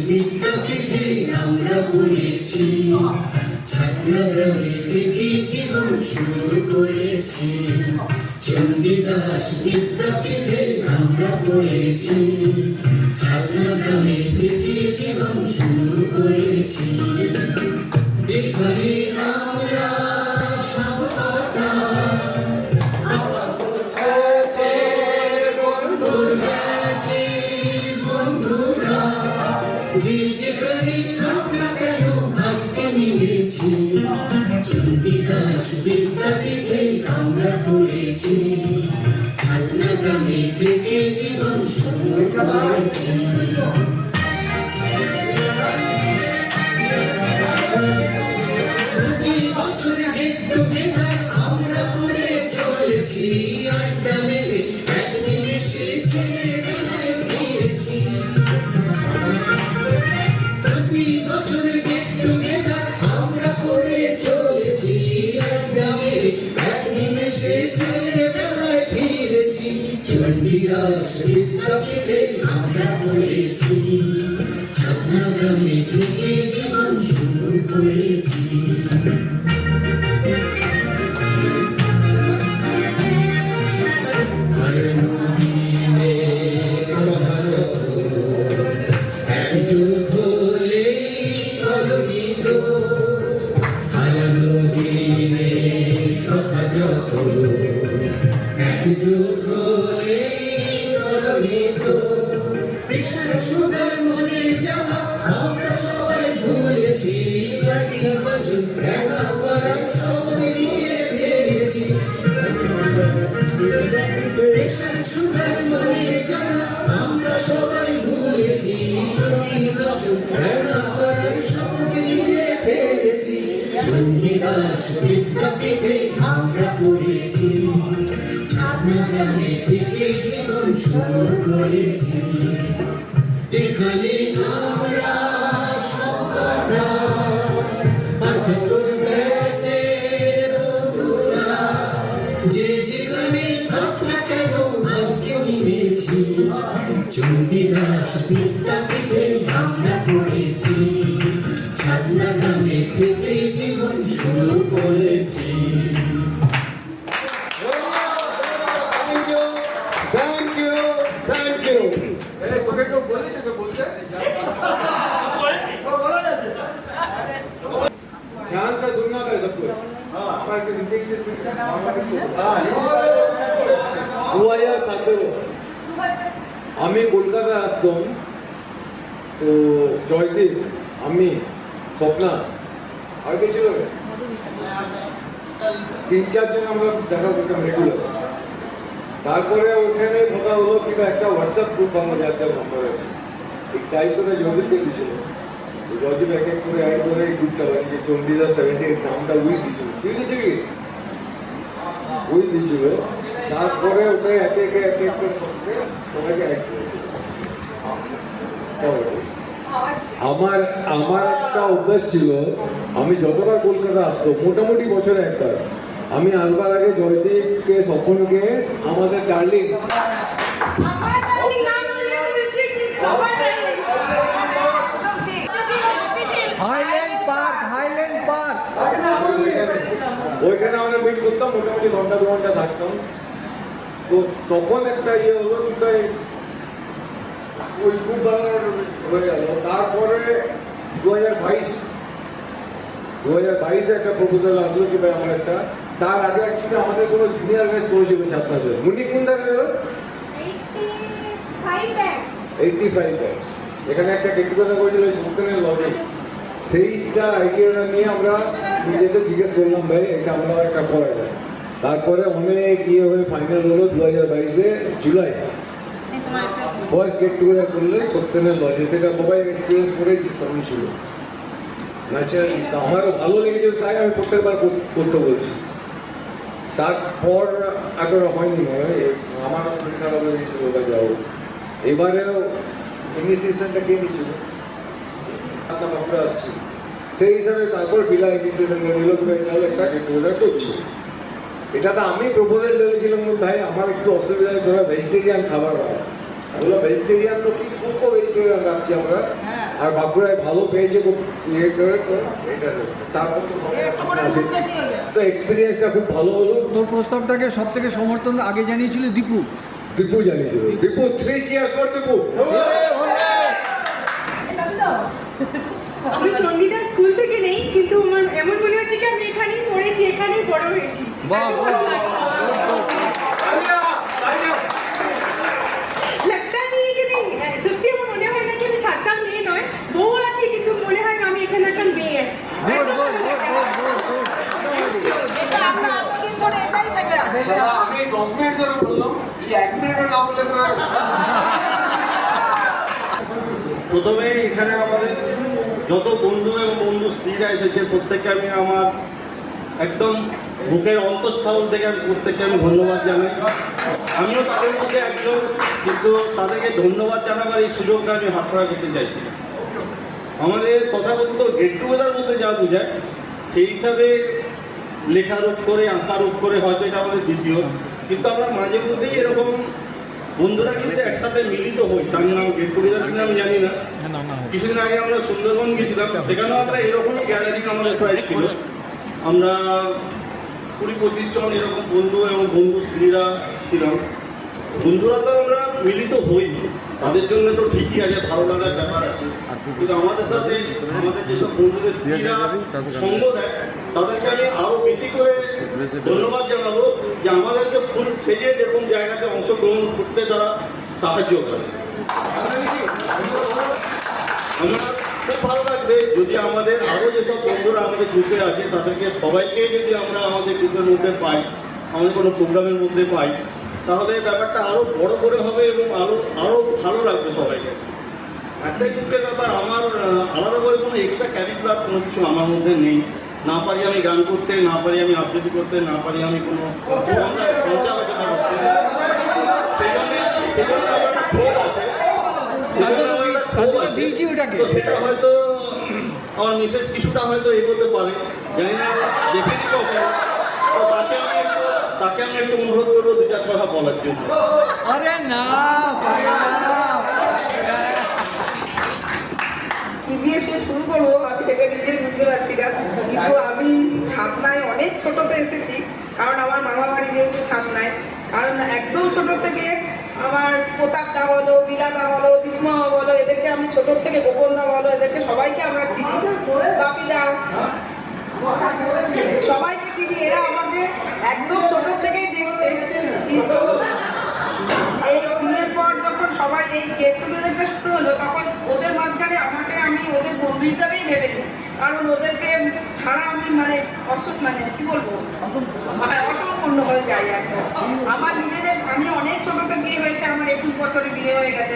বিদ্যাপীঠে আমরা পড়েছি, ছাত্রগ্রামে থেকে জীবন শুরু করেছি। চণ্ডীদাস বিদ্যাপীঠে আমরা পড়েছি, ছাত্রগ্রামে থেকে জীবন শুরু করেছি। এখানে আমরা সবকটা বন্ধুরা, যে যেখানে থাক না কেন আজকে মিলেছি। চণ্ডীদাস বিদ্যাপীঠে আমরা পড়েছি, ছাত্রগ্রামে থেকে জীবন শুরু করেছি। প্রতি বছর গেট টুগেদার আমরা করে চলেছি, আড্ডা মেরে এক নিমেষে ছেলেবেলায় ফিরেছি। প্রতি বছর গেট টুগেদার আমরা করে চলেছি, আড্ডা মেরে এক নিমেষে ছেলেবেলায় ফিরেছি। চণ্ডীদাস বিদ্যাপীঠে আমরা পড়েছি, ছাত্রগ্রামে থেকে জীবন শুরু করেছি। হারানো দিনের কথা যত একজোট হলে কলঙ্কিত, হারানো দিনের কথা যত একজোট হলে কলঙ্কিত। পেশার সুগার মনের জ্বালা আমরা সবাই ভুলেছি, প্রতি বছর দেখা করার সময় নিয়ে ফেলেছি। পেশার সুগার মনের জ্বালা আমরা সবাই ভুলেছি, প্রতি বছর দেখা করার শপথ নিয়ে ফেলেছি। চণ্ডীদাস বিদ্যাপীঠে আমরা পড়েছি, ছাত্রগ্রামে থেকে জীবন শুরু করেছি। এখানে আমরা সবকটা আঠাত্তর ব্যাচের বন্ধুরা, যে যেখানে থাক না কেন আজকে মিলেছি। চণ্ডীদাস বিদ্যাপীঠে আমরা পড়েছি, ছাত্রগ্রামে থেকে জীবন শুরু করেছি। Thank you, thank you. তোকে কেউ বলি তোকে বলছে ध्यान से सुनना था सब कुछ। हमारे को हिंदी इंग्लिश में 2017 আমি কলকাতায় আসতাম, তো জয়দীপ, আমি, স্বপ্না আর কে ছিল, 3-4 জন আমরা দেখা করতাম রেগুলার। তারপরে ওখানে কথা হলো কি একটা হোয়াটসঅ্যাপ গ্রুপ বানানো যাতে নম্বরে, এই দায়িত্বটা জয়দীপকে দিয়েছিল। জয়দীপ এক এক করে অ্যাড করে এই গ্রুপটা বানিয়েছে, চণ্ডীদাস 78 নামটা ওই দিয়েছিল। তুই দিয়েছে কি? ওই দিয়েছিল। তারপরে ওটা একে একে এক একটা সঙ্গে সবাইকে অ্যাড করে আমার আমার একটা অভ্যাস ছিল, আমি যতবার কলকাতা আসতো মোটামুটি বছরে একবার, আমি আসবার আগে জয়দীপকে, স্বপনকে আমাদের ডার্লিং ওইখানে আমরা মিট করতাম, মোটামুটি ঘন্টা 2 ঘন্টা থাকতাম। তো তখন একটা ইয়ে হলো কি ওই গ্রুপ বানানোর হয়ে গেল। তারপরে 2022 একটা প্রপোজাল আসলো কি ভাই আমরা একটা, তার আগে অ্যাকচুয়ালি আমাদের কোনো জুনিয়র ব্যাচ করেছিল ছাত্রদের। মুনি কোন জায়গায় গেল? 85 ব্যাচ। এখানে একটা গেট টুগেদার করেছিল সুলতানের লজে। সেইটা আইডিয়াটা নিয়ে আমরা নিজেদের জিজ্ঞেস করলাম ভাই এটা আমরা একটা করা যায়। তারপরে অনেক ইয়ে হয়ে ফাইনাল হলো 2022 জুলাই ফার্স্ট গেট টুগেদার করলেন সত্যেনের লজে। সেটা সবাই এক্সপিরিয়েন্স করেছি, সেমন ছিল ন্যাচারালি। আমারও ভালো লেগেছিল, তাই আমি প্রত্যেকবার করতে বলছি। তারপর এতটা হয়নি, আমারও শরীর খারাপ হয়ে গেছিল বা যাও। এবারেও ইনিশিয়েশনটা কে নিয়েছিল? বাঁকুড়া আসছিল, সেই হিসাবে তারপর বিলা ইনিশিয়েশনটা নিল কি ভাই চল একটা গেট টুগেদার করছি। এটা তো আমি প্রপোজাল লেগেছিলাম ভাই আমার একটু অসুবিধা হয়, তোরা ভেজিটেরিয়ান খাবার হয়। বললো ভেজিটেরিয়ান তো কি খুব ভেজিটেরিয়ান রাখছি আমরা, আর বাঁকুড়ায় ভালো পেয়েছে খুব ইয়ে করে, তো এটা তারপর তো আছে, তো এক্সপিরিয়েন্সটা খুব ভালো হলো। তোর প্রস্তাবটাকে সব থেকে সমর্থন আগে জানিয়েছিল দীপু। দীপু জানিয়েছিল, দীপু 3 cheers for দীপু। আমি চণ্ডীদাস স্কুল থেকে নেই, কিন্তু আমার এমন মনে হচ্ছে কি আমি এখানেই পড়েছি, এখানেই বড় হয়েছি। বাহ, বাহ, लगता नहीं है कि नहीं, সত্যি আমার মনে হয় না কি আমি ছাড়তাম মেয়ে নয়, বউ আছে কিন্তু মনে হয় না আমি এখানে একটা মেয়ে। আমি 10 মিনিট ধরে বললাম কি 1 মিনিটও না বললে প্রথমে এখানে আমাদের যত বন্ধু এবং বন্ধু স্ত্রীরা এসেছে প্রত্যেককে আমি আমার একদম বুকের অন্তঃস্থল থেকে আমি প্রত্যেককে আমি ধন্যবাদ জানাই। আমিও তাদের মধ্যে একজন, কিন্তু তাদেরকে ধন্যবাদ জানাবার এই সুযোগটা আমি হাতছাড়া করতে চাইছি না। আমাদের তথাকথিত গেট টুগেদার বলতে যা বোঝায় সেই হিসাবে লেখার অক্ষরে আঁকার অক্ষরে হয়তো এটা আমাদের দ্বিতীয়, কিন্তু আমরা মাঝে মধ্যেই এরকম বন্ধুরা কিন্তু একসাথে মিলিত হই। তার নাম গেট টুগেদার কিনা আমি জানি না। কিছুদিন আগে আমরা সুন্দরবন গেছিলাম, সেখানেও আমরা এরকম গ্যালারি আমাদের প্রায় ছিল। আমরা 20-25 জন এরকম বন্ধু এবং বন্ধু স্ত্রীরা ছিলাম। বন্ধুরা তো আমরা মিলিত হই, তাদের জন্য তো ঠিকই আছে, ভালো লাগার ব্যাপার আছে, কিন্তু আমাদের সাথে আমাদের যেসব বন্ধুদের স্ত্রীরা সঙ্গ দেয় তাদেরকে আমি আরও বেশি করে ধন্যবাদ জানাবো যে আমাদেরকে ফুল ফেজে এরকম জায়গাতে অংশগ্রহণ করতে তারা সাহায্য করে। আমরা খুব ভালো লাগবে যদি আমাদের আরও যেসব বন্ধুরা আমাদের গ্রুপে আছে তাদেরকে সবাইকে যদি আমরা আমাদের গ্রুপের মধ্যে পাই, আমাদের কোনো প্রোগ্রামের মধ্যে পাই, তাহলে ব্যাপারটা আরও বড় করে হবে এবং আরও ভালো লাগবে সবাইকে। একটাই দুঃখের ব্যাপার, আমার আলাদা করে কোনো এক্সট্রা ক্যারিকুলার কোনো কিছু আমার মধ্যে নেই। না পারি আমি গান করতে, না পারি আমি আবৃত্তি করতে, না পারি আমি কোনো সঞ্চালকতা করতে। সেই জন্য আমার একটা ক্ষোভ আছে, তো সেটা হয়তো আমার মিসেস কিছুটা হয়তো এগোতে পারে, জানি না, দেখেছি কখন। তো তাকে আমি একটু অনুরোধ করবো 2-4 কথা বলার জন্য। আরে না, কি দিয়ে সে শুরু করবো আমি সেটা নিজেই বুঝতে পারছি না, কিন্তু আমি ছাতনায় অনেক ছোটতে এসেছি, কারণ আমার মামা বাড়ি যেহেতু ছাতনায়, কারণ একদম ছোট থেকে আমার প্রতাপদা বলো, বিলাদা বলো, দীপমা বলো, এদেরকে আমি ছোট থেকে গোপনদা বলো, এদেরকে সবাইকে আমরা চিনি, বাপিদা, সবাইকে চিনি। এরা আমাকে একদম ছোট থেকেই দেখছে, কিন্তু এই বিয়ের পর যখন সবাই এই গেট টুগেদারটা শুরু হলো তখন ওদের মাঝখানে আমাকে আমি ওদের বন্ধু হিসাবেই ভেবে নিই, কারণ ওদেরকে ছাড়া আমি মানে কি বলবো, অসম্পূর্ণ হয়ে যাই একদম। আমার নিজেদের, আমি অনেক ছোটতে বিয়ে হয়েছে, আমার 21 বছরে বিয়ে হয়ে গেছে,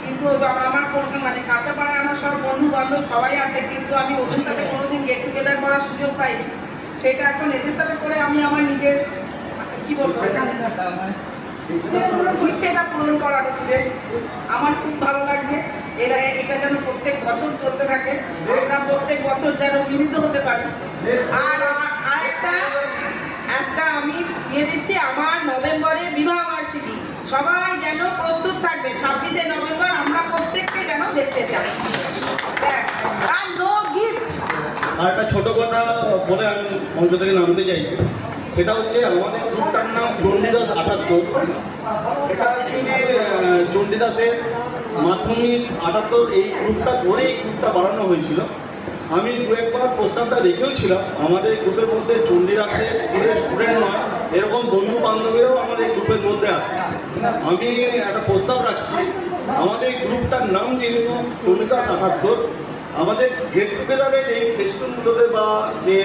কিন্তু আমার কোনো মানে কাছেপাড়ায় আমার সব বন্ধু বান্ধব সবাই আছে, কিন্তু আমি ওদের সাথে কোনোদিন গেট টুগেদার করার সুযোগ পাইনি। সেটা এখন এদের সাথে করে আমি আমার নিজের কি বলবো ইচ্ছেটা পূরণ করা হচ্ছে। আমার খুব ভালো লাগছে, এটা যেন প্রত্যেক বছর চলতে থাকে, আমরা প্রত্যেক বছর যেন মিলিত হতে পারি। আর একটা আমি দিয়ে দিচ্ছি, আমার নভেম্বরে বিবাহ বার্ষিকী, সবাই যেন প্রস্তুত থাকবে। 26শে নভেম্বর আমরা প্রত্যেককে যেন দেখতে চাই, আর নো গিফট। আর একটা ছোট কথা বলে আমি মঞ্চ থেকে নামতে চাইছি, সেটা হচ্ছে আমাদের গ্রুপটার নাম চণ্ডীদাস 78। এটা অ্যাকচুয়ালি চণ্ডীদাসের মাধ্যমিক 78 এই গ্রুপটা ধরেই গ্রুপটা বানানো হয়েছিল। আমি 2-1বার প্রস্তাবটা রেখেও ছিলাম, আমাদের গ্রুপের মধ্যে চণ্ডীদাসের স্কুলের স্টুডেন্ট নয় এরকম বন্ধু বান্ধবীরাও আমাদের গ্রুপের মধ্যে আছে। আমি একটা প্রস্তাব রাখছি, আমাদের গ্রুপটার নাম যেহেতু চণ্ডীদাস 78, আমাদের গেট টুগেদারের এই ফেস্টুনগুলোতে বা যে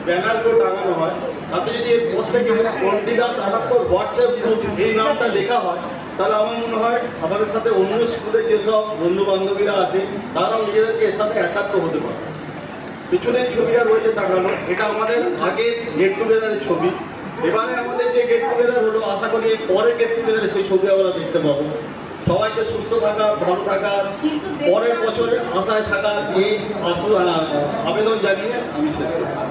ব্যানারগুলো টাঙানো হয় তাতে যদি এর প্রত্যেকে চণ্ডীদাস 78 হোয়াটসঅ্যাপ গ্রুপ এই নামটা লেখা হয়, তাহলে আমার মনে হয় আমাদের সাথে অন্য স্কুলের যেসব বন্ধু বান্ধবীরা আছে তারাও নিজেদেরকে এর সাথে একাত্ম হতে পারে। পিছনে ছবিটা রয়েছে টাঙানো, এটা আমাদের আগের গেট টুগেদারের ছবি। এবারে আমাদের যে গেট টুগেদার হলো, আশা করি পরের গেট টুগেদারে সেই ছবি আমরা দেখতে পাবো। সবাইকে সুস্থ থাকার, ভালো থাকার, পরের বছরের আশায় থাকার এই আবেদন জানিয়ে আমি শেষ করছি।